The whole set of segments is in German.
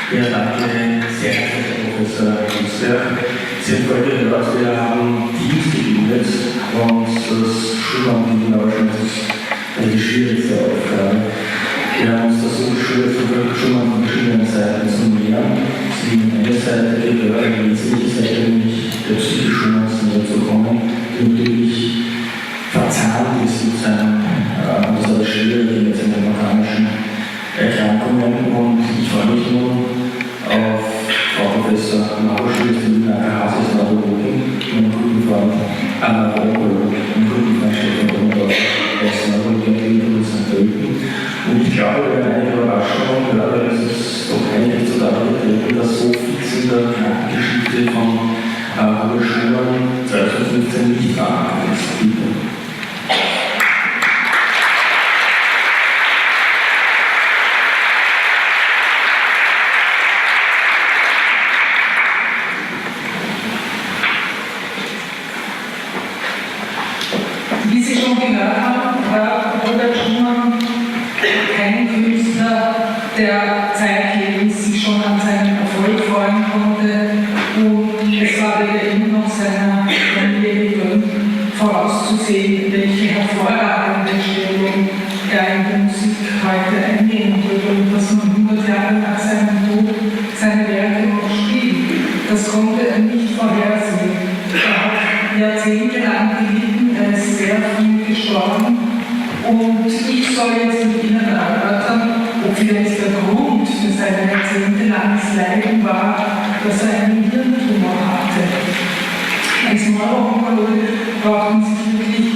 Ja, danke, sehr geehrter Professor Giesler. Sie haben vorhin gehört, wir haben Teams gebildet und das Schullandbildung wahrscheinlich die schwierigste Aufgabe. Wir haben uns versucht, schon mal von verschiedenen Seiten zu nähern. Sie haben eine Seite gehört, eine wesentliche Seite, nämlich der psychischen näher zu kommen, die natürlich verzahnt ist mit seinem, das alles schwierig mit seinen mechanischen Erkrankungen. Und ich freue mich nun auf Frau Professor Maruschwitz, die Hasis Neurologin, meinen guten Freund Anna Rohol, meinen guten Freund Stefan Rundorf aus Neurologie und St. Pölten. Und ich glaube, wir werden eine Überraschung hören, es ist doch eigentlich zu dadurch getreten, dass so fix in der Krankengeschichte von Hochschulen 2015 nicht verankert ist. Wie Sie schon gehört haben, war Robert Schumann kein Künstler, der zeitlebens sich schon an seinen Erfolg freuen konnte, und es war weder ihm noch seiner Familie gegönnt, vorauszusehen, welche hervorragende Stellung er in der Musik heute einnehmen würde und dass man 100 Jahre nach seinem Tod seine Werke noch spielt. Das konnte er nicht vorhersehen. Er hat jahrzehntelang gelitten, er ist sehr früh gestorben, und ich soll jetzt mit Ihnen erörtern, ob vielleicht der Grund für sein jahrzehntelanges Leiden war, dass er einen Hirntumor hatte. Als Neuroonkologe braucht man sich wirklich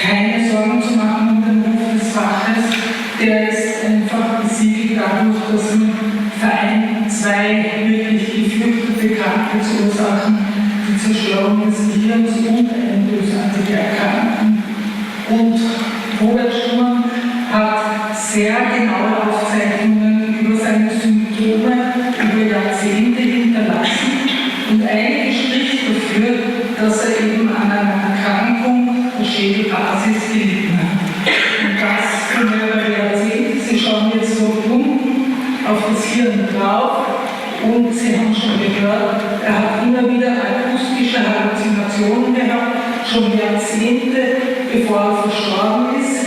keine Sorgen zu machen um den Ruf des Faches. Der ist einfach besiegelt dadurch, dass man vereint zwei wirklich gefürchtete Krankheitsursachen, die Zerstörung des Gehirns und eine bösartige Erkrankung. Und Robert Schumann hat sehr genaue Aufzeichnungen über seine Symptome über Jahrzehnte hinterlassen, und einiges spricht dafür, dass er eben an einer Erkrankung der Schädelbasis gelitten hat. Und das für mehrere Jahrzehnte. Sie schauen jetzt so unten auf das Hirn drauf, und Sie haben schon gehört, er hat immer wieder akustische Halluzinationen gehabt, schon Jahrzehnte bevor er verstorben ist.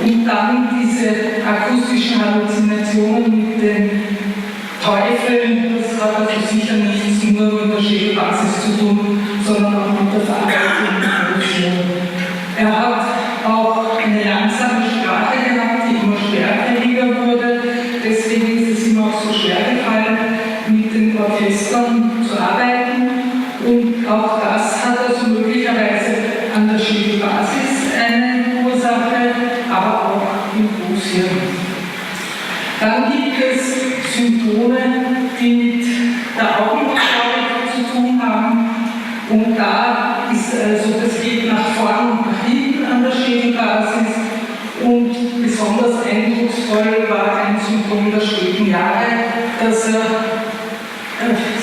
Und dann diese akustischen Halluzinationen mit den Teufeln, das hat also sicher nichts nur mit der Schädelbasis zu tun, sondern auch mit der Verarbeitung der Emotionen. Er hat auch eine langsame Sprache gehabt, die immer schwerfälliger wurde. Deswegen ist es ihm auch so schwer gefallen, mit den Orchestern zu arbeiten. Und auch das hat also möglicherweise an der Schädelbasis eine Ursache, aber auch im Großhirn. Dann gibt es Symptome, die mit der Augenmotorik zu tun haben. Und da ist also, das geht nach vorn und nach hinten an der Schädelbasis. Und besonders eindrucksvoll war ein Symptom der späten Jahre, dass er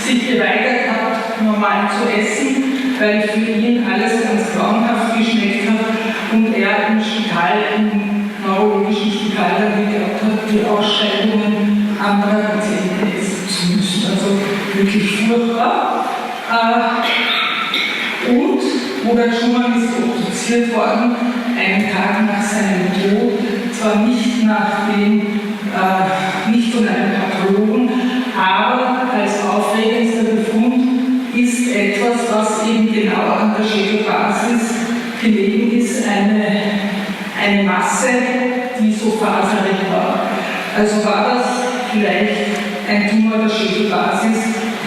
sich geweigert hat, normal zu essen, weil für ihn alles ganz grauenhaft geschmeckt hat und er im Spital, im neurologischen Spital, dann geglaubt hat, die Ausscheidungen anderer Patienten essen zu müssen. Also wirklich furchtbar. Und Robert Schumann ist obduziert worden, einen Tag nach seinem Tod, zwar nicht nicht von einem Pathologen, aber als aufregendster Befund ist etwas, was eben genau an der Schädelbasis gelegen ist, eine Masse, die so faserig war. Also war das vielleicht ein Tumor der Schädelbasis,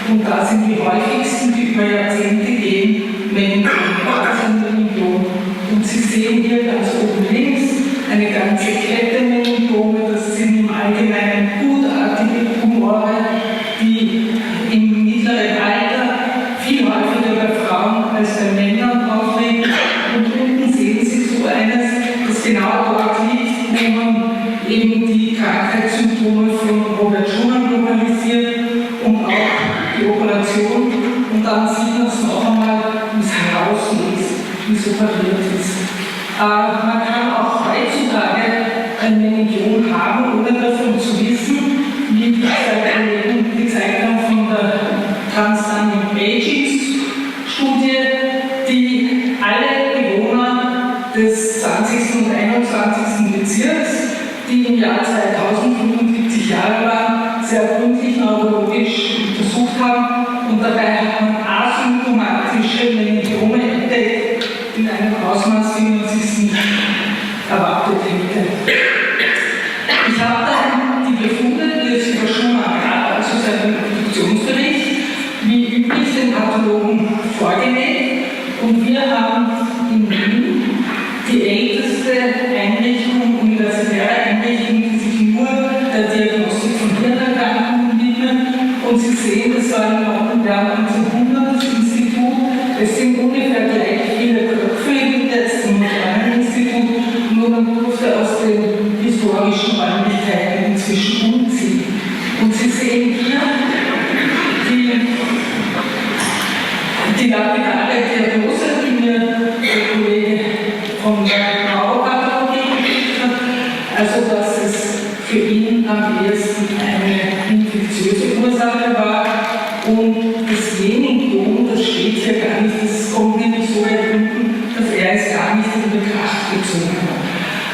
und da sind die häufigsten, die über Jahrzehnte gehen, Meningiom. Und Sie sehen hier ganz oben links eine ganze Kette Meningome. Das sind im Allgemeinen gutartige Tumore, die im mittleren Alter viel häufiger bei Frauen als bei Männern auftreten. Und unten sehen Sie so eines, das genau dort liegt, wo man eben die Krankheitssymptome von Robert Schumann lokalisiert und auch die Operation. Und dann sieht man es noch einmal, wie es heraus sehen, das war ein Norden 1900 das Institut. Es sind ungefähr gleich viele Köpfe wie jetzt im modernen Institut, nur man durfte aus den historischen Räumlichkeiten inzwischen umziehen. Und Sie sehen hier die Lapidare Diagnose, die mir der Kollege von der Neuropathologie geschickt hat, also dass es für ihn am ehesten eine infektiöse Ursache war und das Jeningdom, das steht hier gar nicht, das kommt nämlich so weit unten, dass er es gar nicht in Betracht gezogen hat.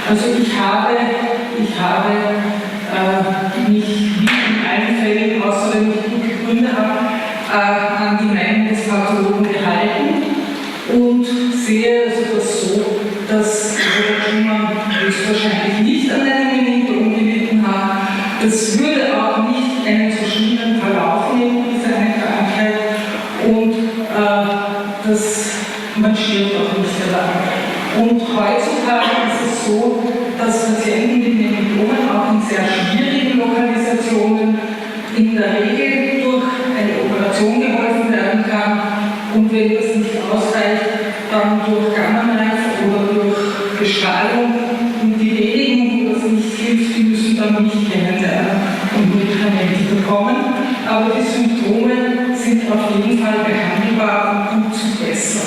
Also ich habe mich wie in allen Fällen, außer wenn ich gute Gründe habe, an die Meinung des Pathologen gehalten und sehe also das so, dass Robert Schumann höchstwahrscheinlich nicht an einem Meningdom gelitten hat. Das würde auch nicht einen so schlimmen Verlauf nehmen, diese eine Krankheit, und man stirbt auch nicht daran. Und heutzutage ist es so, dass Patienten mit Meningdomen auch in sehr schwierigen Lokalisationen in der Regel durch eine Operation geholfen werden kann, und wenn das nicht ausreicht, dann durch Gamma-Knife oder durch Bestrahlung. Und die wenigen, wo das nicht hilft, die müssen dann nicht kennenlernen und Medikamente bekommen. Aber die Symptome sind auf jeden Fall behandelbar und gut zu bessern.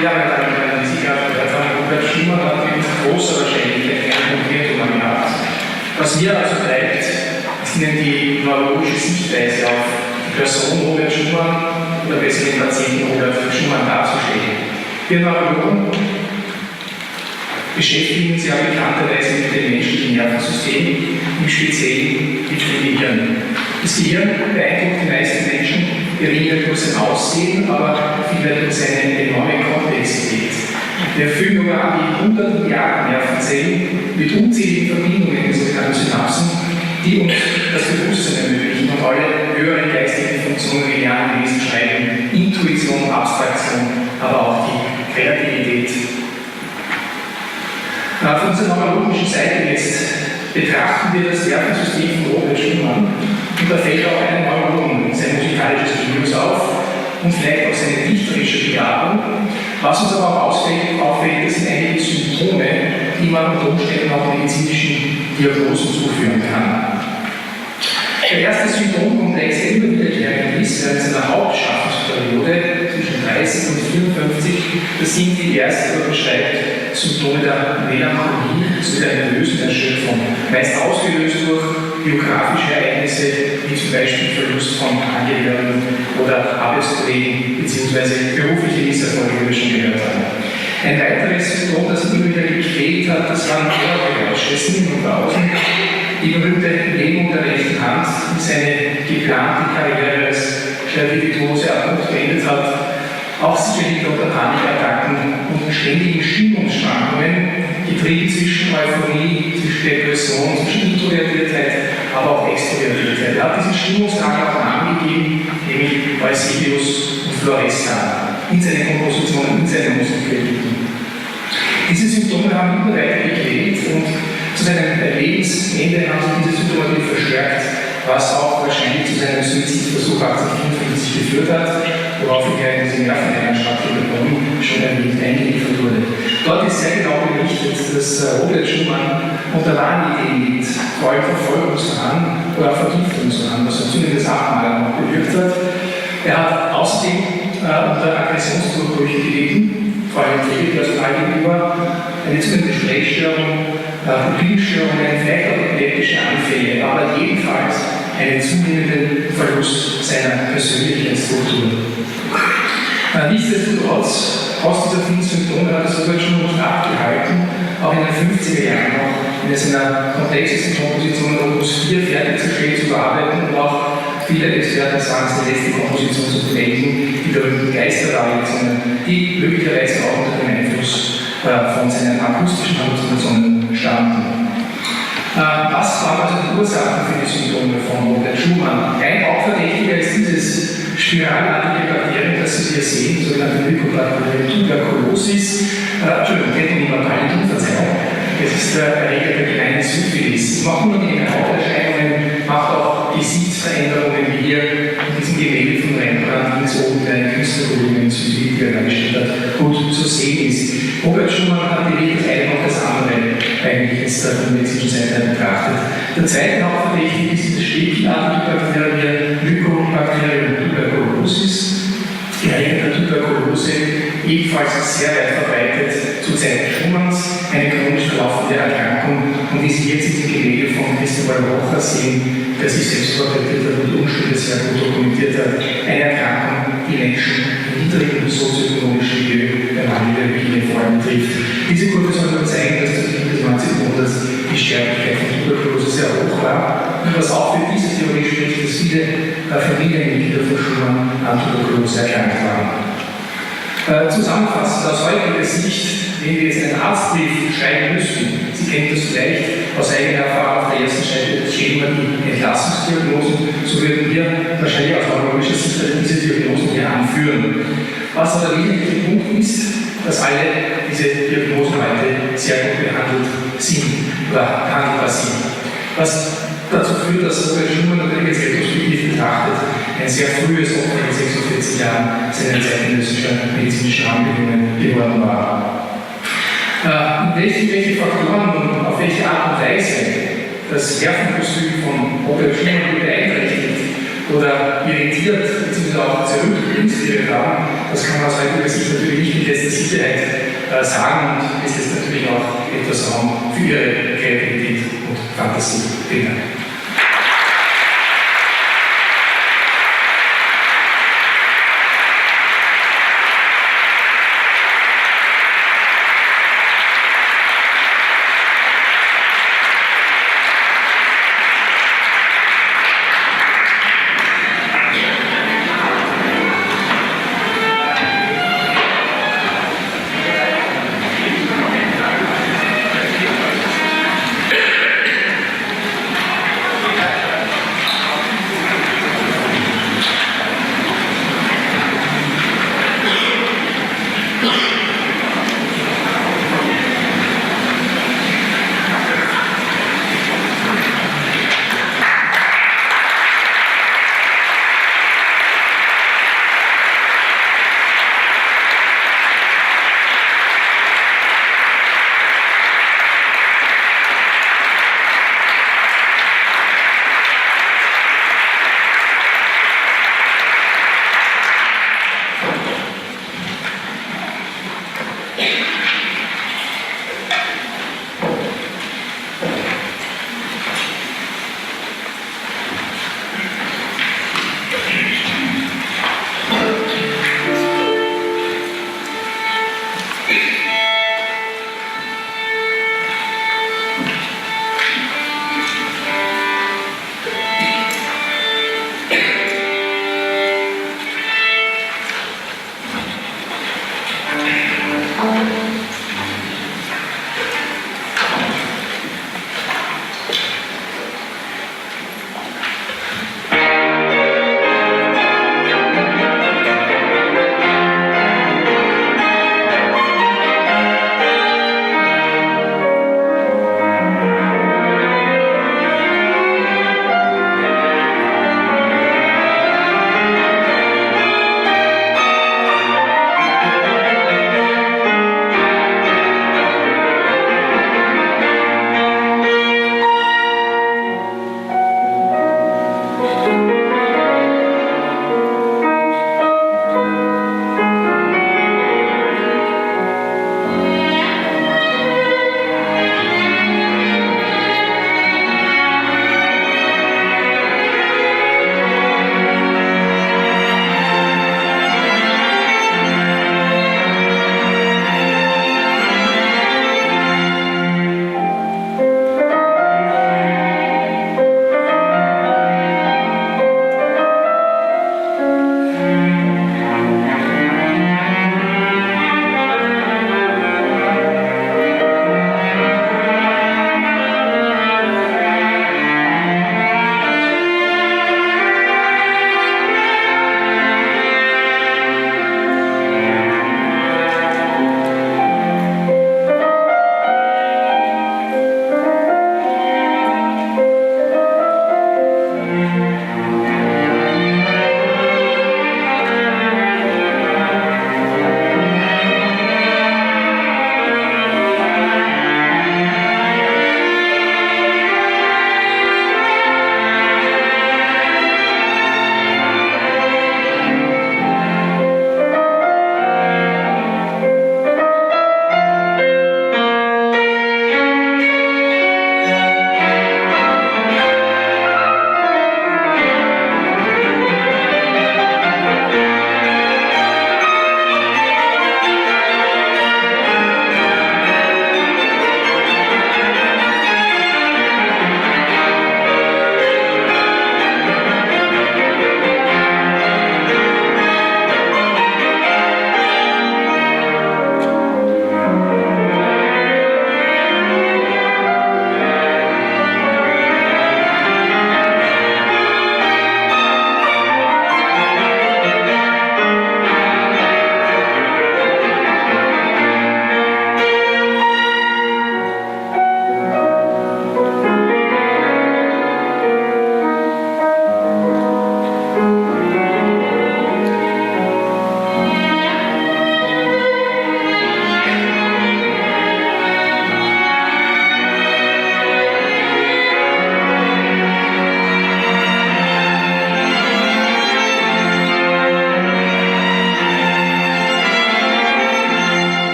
Ja, meine Damen und Herren, wie Sie gerade gehört haben, Robert Schumann hat mit großer Wahrscheinlichkeit ein Hirntumor gehabt. Was mir also bleibt, ist Ihnen die neurologische Sichtweise auf die Person Robert Schumann oder besser den Patienten Robert Schumann darzustellen. Wir Neurologen beschäftigen uns ja bekannterweise mit dem menschlichen Nervensystem, im Speziellen mit dem Gehirn. Das Gehirn beeindruckt die meisten Menschen weniger durch sein Aussehen, aber vielmehr durch seine enorme Komplexität. Wir füllen nur an die 100 Milliarden Nervenzellen mit unzähligen Verbindungen in sogenannten Synapsen, die uns das Bewusstsein ermöglichen und alle höheren geistigen Funktionen wie Lernen, Lesen, Schreiben, Intuition, Abstraktion, aber auch die Kreativität. Von unserer neurologischen Seite jetzt betrachten wir das Nervensystem von Robert Schumann, und da fällt auch einem Neurologen sein musikalisches Genius auf und vielleicht auch seine dichterische Begabung. Was uns aber auch auffällt, das sind einige Symptome, die man unter Umständen auch medizinischen Diagnosen zuführen kann. Der erste Symptomkomplex, der immer wiederkehrend ist während seiner Hauptschaffensperiode zwischen 30 und 54, das sind die ersten, oder beschreibt Symptome der Melancholie, also der nervösen Erschöpfung, meist ausgelöst durch biografische Ereignisse, wie zum Beispiel Verlust von Angehörigen oder Arbeitskollegen bzw. berufliche Misserfolge, wie wir schon gehört haben. Ein weiteres Symptom, das immer wieder gefehlt hat, das waren Ohrgeräusche, Singen und Pausen. Die berühmte Lähmung der rechten Hand, die seine geplante Karriere als Virtuose abrupt beendet hat, auch sicherlich unter Panikattacken und ständigen Stimmungsschwankungen, getrieben zwischen Euphorie, zwischen Depression, zwischen Introvertiertheit, aber auch Extrovertiertheit. Er hat diesen Stimmungsdrang auch angegeben, nämlich Eusebius und Florestan, in seinen Kompositionen, in seinen Musikkritiken. Diese Symptome haben immer weiter gequält und zu seinem Lebensende haben sich diese Symptome verstärkt, was auch wahrscheinlich zu seinem Suizidversuch 1854 geführt hat, woraufhin er in diese Nervenheilanstalt Bonn schon erwähnt eingeliefert wurde. Dort ist sehr genau berichtet, dass Robert Schumann unter Wahnideen litt, vor allem Verfolgungswahn oder Vergiftungswahn, was ein zunehmendes Abmalen noch bewirkt hat. Er hat außerdem unter Aggressionsdurchbrüchen gelitten, vor allem Pflegepersonal gegenüber, eine zunehmende Sprechstörung, Pupillenstörungen, vielleicht auch epileptische Anfälle, aber jedenfalls einen zunehmenden Verlust seiner persönlichen Struktur. Nichtsdestotrotz, trotz dieser vielen Symptome hat es Robert schon nicht abgehalten, auch in den 50er Jahren noch in seiner komplexesten Komposition Opus 4 fertigzustellen, zu bearbeiten und auch viele Experten sagen, seine letzte Komposition zu bedenken, die berühmten Geistervariationen, die möglicherweise auch unter dem Einfluss von seinen akustischen Halluzinationen standen. Was waren also die Ursachen für die Symptome von Robert Schumann? Ein Hauptverdächtiger ist dieses spiralartige Bakterium, das Sie hier sehen, sogenannte Mycobacterium tuberculosis. Tetanus, Verzeihung. Das ist der Erreger der kleinen Syphilis. Es macht nur die Hauterscheinungen, macht auch Gesichtsveränderungen, wie hier in diesem Gemälde von Rembrandt, wie so ein Künstlervolumen in Südwien dargestellt hat, gut zu sehen ist. Robert Schumann hat bewegt das eine und das andere eigentlich jetzt von der medizinischen Seite betrachtet. Der zweite Hauptverdächtige ist das stäbchelartige Bakterium, Mycobacterium tuberculosis. Die Erreger der Tuberkulose ebenfalls sehr weit verbreitet zu Zeiten Schumanns, eine chronisch verlaufende Erkrankung. Und wie Sie jetzt in diesem Gemälde von Christopher Rocher sehen, der sich selbst porträtiert hat und die Umstände sehr gut dokumentiert hat, eine Erkrankung, die Menschen im niedrigen sozioökonomischen Milieu der Mangel vor allem trifft. Diese Kurve soll nur zeigen, dass zu Beginn des 19. Jahrhunderts die Sterblichkeit von Tuberkulose sehr hoch war. Und was auch für diese Theorie spricht, dass viele Familienmitglieder von Schumann an Tuberkulose erkrankt waren. Zusammenfassend aus heutiger Sicht, wenn wir jetzt einen Arztbrief schreiben müssen, Sie kennen das vielleicht aus eigener Erfahrung, auf der ersten Seite stehen immer die Entlassungsdiagnosen, so würden wir wahrscheinlich aus neurologischer Sicht diese Diagnosen hier anführen. Was aber der wesentliche Punkt ist, dass alle diese Diagnosen heute sehr gut behandelt sind oder behandelbar sind. Was dazu führt, dass Robert Schumann natürlich jetzt retrospektiv betrachtet ein sehr frühes Opfer in 46 Jahren seiner zeitgenössischer medizinischer Anbedingungen geworden war. Welche Faktoren und auf welche Art und Weise das Nervenkostüm von Robert Schumann beeinträchtigt oder irritiert bzw. auch zurückinspiriert haben, das kann man aus heutiger Sicht natürlich nicht mit letzter Sicherheit sagen und es ist natürlich auch etwas Raum für Ihre Kreativität und Fantasie. Vielen Dank.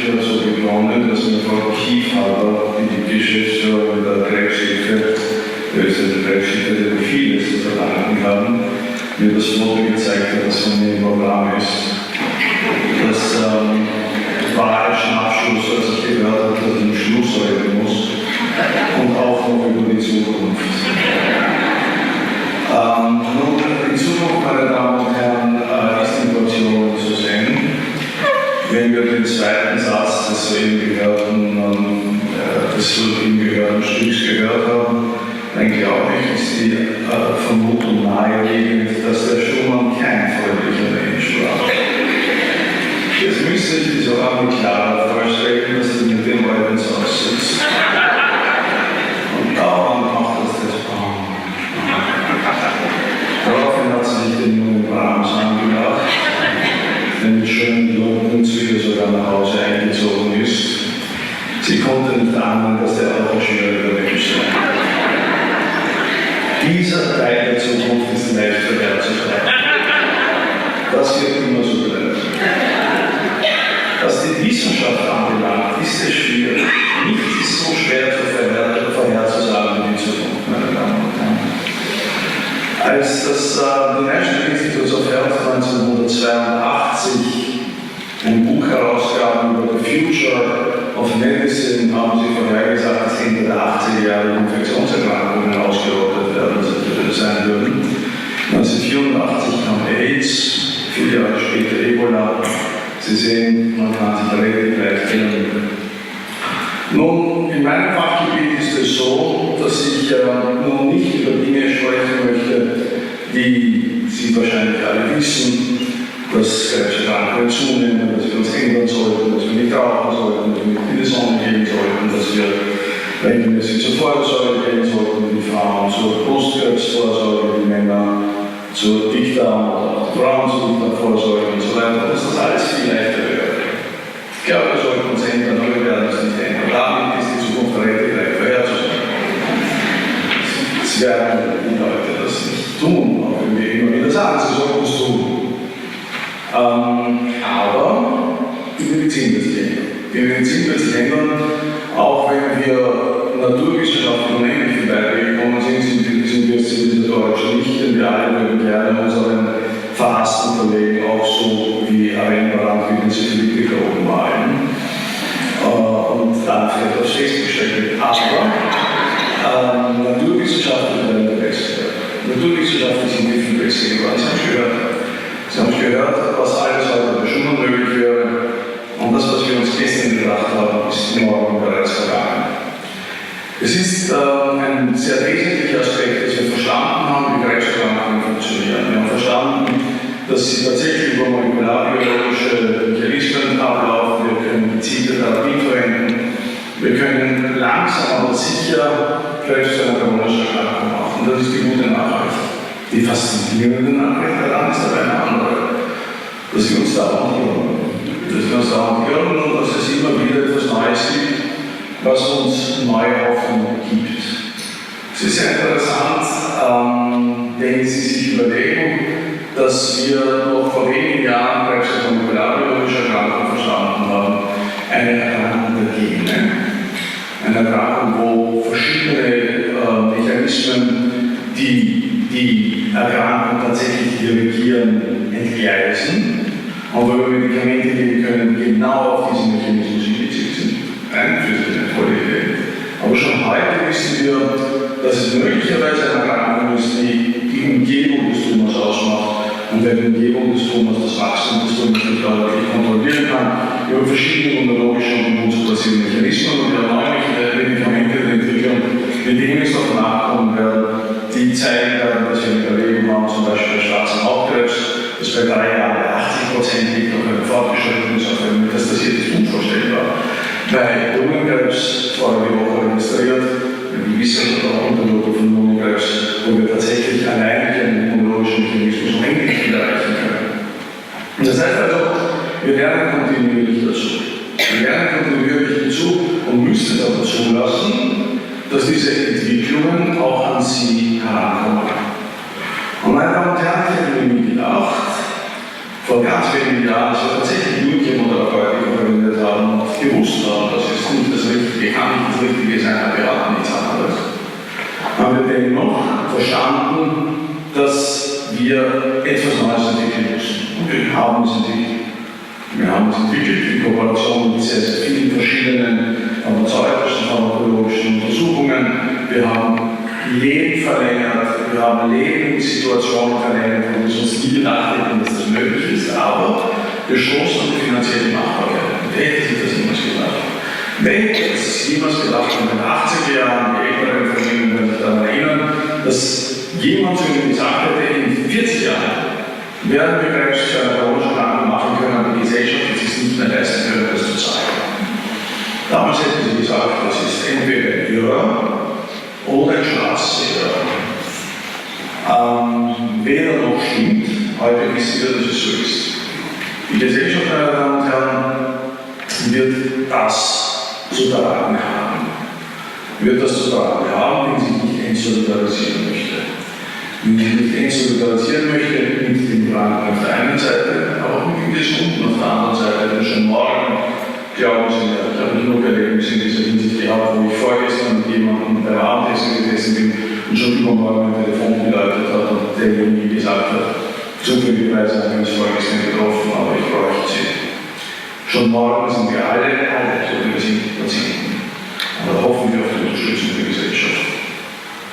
Geschichte hat so begonnen, dass mir Frau Kiefhaber, die Geschäftsführerin der Krebshilfe, der österreichischen Krebshilfe, die vieles zu verdanken haben, mir das Foto gezeigt hat, das von mir im Programm ist. Das war ein Schnappschuss, als ich gehört habe, dass ich einen Schluss reden muss und auch noch über die Zukunft. Nun, in Zukunft, meine Damen und Herren, ist die Situation zu sehen. Wenn wir den zweiten Satz des soeben gehörten Stücks gehört haben, dann glaube ich, ist die Vermutung naheliegend, dass der Schumann kein freundlicher Mensch war. Jetzt müsste ich die so auch mit Clara vorstellen, dass sie mit dem alten Satz sitzt. Und dauernd macht das Daraufhin hat sie sich den jungen Brahms angedacht, der mit schönen blonden Zügen sogar nach Hause eingezogen ist. Sie konnte nicht ahnen, dass der auch ein schwieriger Mensch sei. Dieser Teil der Zukunft ist leicht vorherzusehen. Das wird immer so bleiben. Was die Wissenschaft anbelangt, ist es schwierig. Nichts ist so schwer vorherzusagen wie die Zukunft, meine Damen und Herren. Als das National Institute of Health 1982 ein Buch herausgaben über the Future of Medicine, haben sie vorhergesagt, dass Ende der 80er Jahre Infektionserkrankungen ausgerottet werden sein würden. 1984 kam AIDS, 4 Jahre später Ebola. Sie sehen, man kann sich relativ leicht kennen. Nun, in meinem Fachgebiet ist es so, dass ich nun nicht über Dinge sprechen möchte, die Sie wahrscheinlich alle wissen, dass Krebserkrankungen zunehmen, dass wir uns ändern sollten, dass wir nicht rauchen sollten, dass wir nicht in die Sonne gehen sollten, dass wir regelmäßig zur Feuersäule gehen sollten, die Frauen zur Brustkrebsvorsorge, die Männer zur Dickdarm oder auch die Frauen zur Dickdarmvorsorge und so weiter, dass das alles viel leichter wäre. Ich glaube, wir sollten uns ändern, aber wir werden es nicht ändern. Damit ist die Zukunft relativ leicht vorherzusagen. Es werden die Leute das nicht tun, auch wenn wir immer wieder sagen, sie sollten es tun. Aber die Medizin wird sich ändern. Die Medizin wird sich ändern, auch wenn wir Naturwissenschaften und ähnliche weitergekommen sind wir zivilisatorisch nicht, denn wir alle würden gerne unseren verhassten Kollegen auch so wie Rembrandt wie den Syphilitiker oben malen und dann vielleicht aufs Festgestellt. Aber Naturwissenschaftler werden der Beste. Naturwissenschaftler sind die viel besser geworden. Sie haben gehört, was alles heute bei Schumann möglich wäre. Und das, was wir uns gestern gedacht haben, ist morgen bereits vergangen. Es ist ein sehr wesentlicher Aspekt, dass wir verstanden haben, wie Krebserkrankungen funktionieren. Wir haben verstanden, dass sie tatsächlich über molekularbiologische Mechanismen ablaufen. Wir können gezielte Therapie verwenden. Wir können langsam aber sicher Krebs zu einer chronischen Erkrankung machen. Das ist die gute Nachricht. Die faszinierende Nachricht daran ist aber eine andere. Dass wir uns dauernd irren und dass es immer wieder etwas Neues gibt, was uns neue Hoffnung gibt. Es ist sehr interessant, wenn Sie sich überlegen, dass wir noch vor wenigen Jahren Krebs als molekularbiologische Erkrankung verstanden haben. Eine Erkrankung der Gene. Eine Erkrankung, wo verschiedene Mechanismen, die Erkrankung tatsächlich dirigieren, entgleisen und wo wir Medikamente geben können, die genau auf diesen Mechanismus hingezielt sind. Für sich eine tolle Idee. Aber schon heute wissen wir, dass es möglicherweise eine Erkrankung ist, die die Umgebung des Tumors ausmacht. Und wenn die Umgebung des Tumors das Wachstum des Tumors nicht deutlich kontrollieren kann, über verschiedene immunologische und immunsuppressive Mechanismen und wir neue Medikamente entwickeln, mit denen es noch nachkommen werden, die zeigen werden, dass wir ein Überleben haben, zum Beispiel bei schwarzem Hautkrebs, das bei 3 Jahren bei 80% liegt, auf einem fortgeschrittenen, auf einem metastasiertes unvorstellbar. Bei Lungenkrebs vorige Woche registriert, wir wissen auch Untersuchungen von Lungenkrebs, wo wir tatsächlich allein einen immunologischen Mechanismus unendlich viel erreichen können. Das heißt also, wir lernen kontinuierlich dazu. Wir lernen kontinuierlich dazu und müssen aber zulassen, dass diese Entwicklungen auch an Sie herankommen. Und meine Damen und Herren, ich habe mir gedacht, vor ganz wenigen Jahren, dass wir tatsächlich Blutchemotherapeuten verwendet haben, verstanden, dass wir etwas Neues entwickeln müssen. Und wir haben es entwickelt. Wir haben es entwickelt in Kooperation mit sehr, sehr vielen verschiedenen pharmazeutischen, pharmakologischen Untersuchungen. Wir haben Leben verlängert, wir haben Lebenssituationen verlängert, wo wir uns nie gedacht hätten, dass das möglich ist, aber wir stoßen an die finanzielle Machbarkeit. Wer hätte sich das jemals gedacht? Wer hätte es jemals gedacht in den 80er Jahren, die Älteren von Ihnen werden sich daran erinnern, dass jemand zu Ihnen gesagt hätte, in 40 Jahren werden wir bereits eine Branche machen können, aber die Gesellschaft wird es sich nicht mehr leisten können, das zu zahlen. Damals hätten sie gesagt, das ist entweder ein Irrer oder ein Staatsseher. Weder noch stimmt, heute wissen wir, dass es so ist. Die Gesellschaft, meine Damen und Herren, wird das zu tragen haben. Wenn sie sich nicht entsolidarisieren möchte. Wenn sie nicht entsolidarisieren möchte mit dem Plan auf der einen Seite, aber auch mit dem Gesunden auf der anderen Seite, denn schon morgen, glauben Sie mir, ich habe genug Erlebnisse in dieser Hinsicht gehabt, wo ich vorgestern mit jemandem beim Abendessen gesessen bin und schon übermorgen mein Telefon geläutet hat und derjenige gesagt hat, zufälligerweise haben wir uns vorgestern getroffen, aber ich bräuchte Sie. Schon morgen sind wir alle, so wie wir sind, Patienten. Und da hoffen wir auf die Unterstützung der Gesellschaft.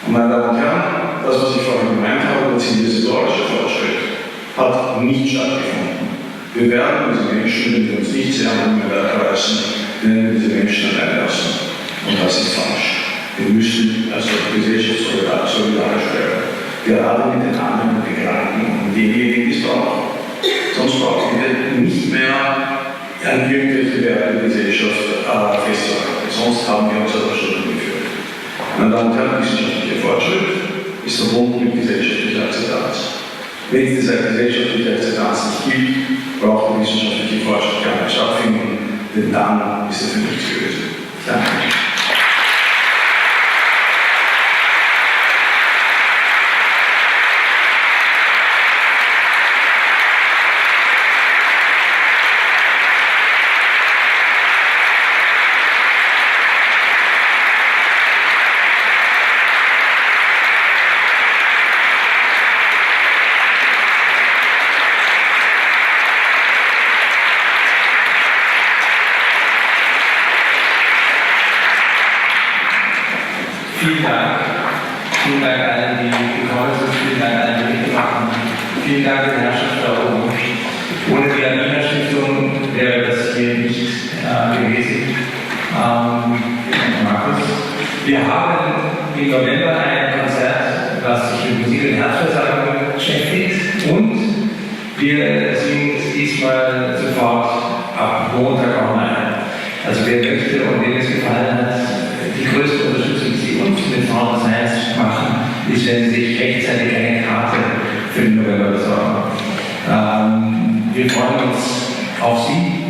Und meine Damen und Herren, das, was ich vorhin gemeint habe, der zivilisatorische Fortschritt, hat nicht stattgefunden. Wir werden diese Menschen, wenn wir uns nicht sehr an den Werk reißen, werden wir diese Menschen allein lassen. Und das ist falsch. Wir müssen als Gesellschaft solidarisch werden. Gerade mit den anderen, mit den Kranken und denjenigen, die es brauchen. Sonst brauchen wir nicht mehr an irgendwelche Werte der Gesellschaft festzuhalten. Sonst haben wir uns aber schon geführt. Meine Damen und Herren, wissenschaftlicher Fortschritt ist verbunden mit gesellschaftlicher Akzeptanz. Wenn es diese gesellschaftliche Akzeptanz nicht gibt, braucht der wissenschaftliche Fortschritt gar nicht stattfinden, denn dann ist er für nichts gewesen. Danke. Vielen Dank. Vielen Dank allen, die gekommen sind. Vielen Dank allen, die mitgemacht haben. Vielen Dank der Herrschaft da oben. Ohne die Alina Stiftung wäre das hier nicht gewesen. Markus. Wir haben im November ein Konzert, was sich mit Musik und Herzversagen beschäftigt. Und wir singen diesmal sofort ab Montag online. Also wer möchte und wem es gefallen hat, die größte Unterstützung, die Sie uns mit Frauen Science machen, ist, wenn Sie sich rechtzeitig eine Karte für den November besorgen. Wir freuen uns auf Sie.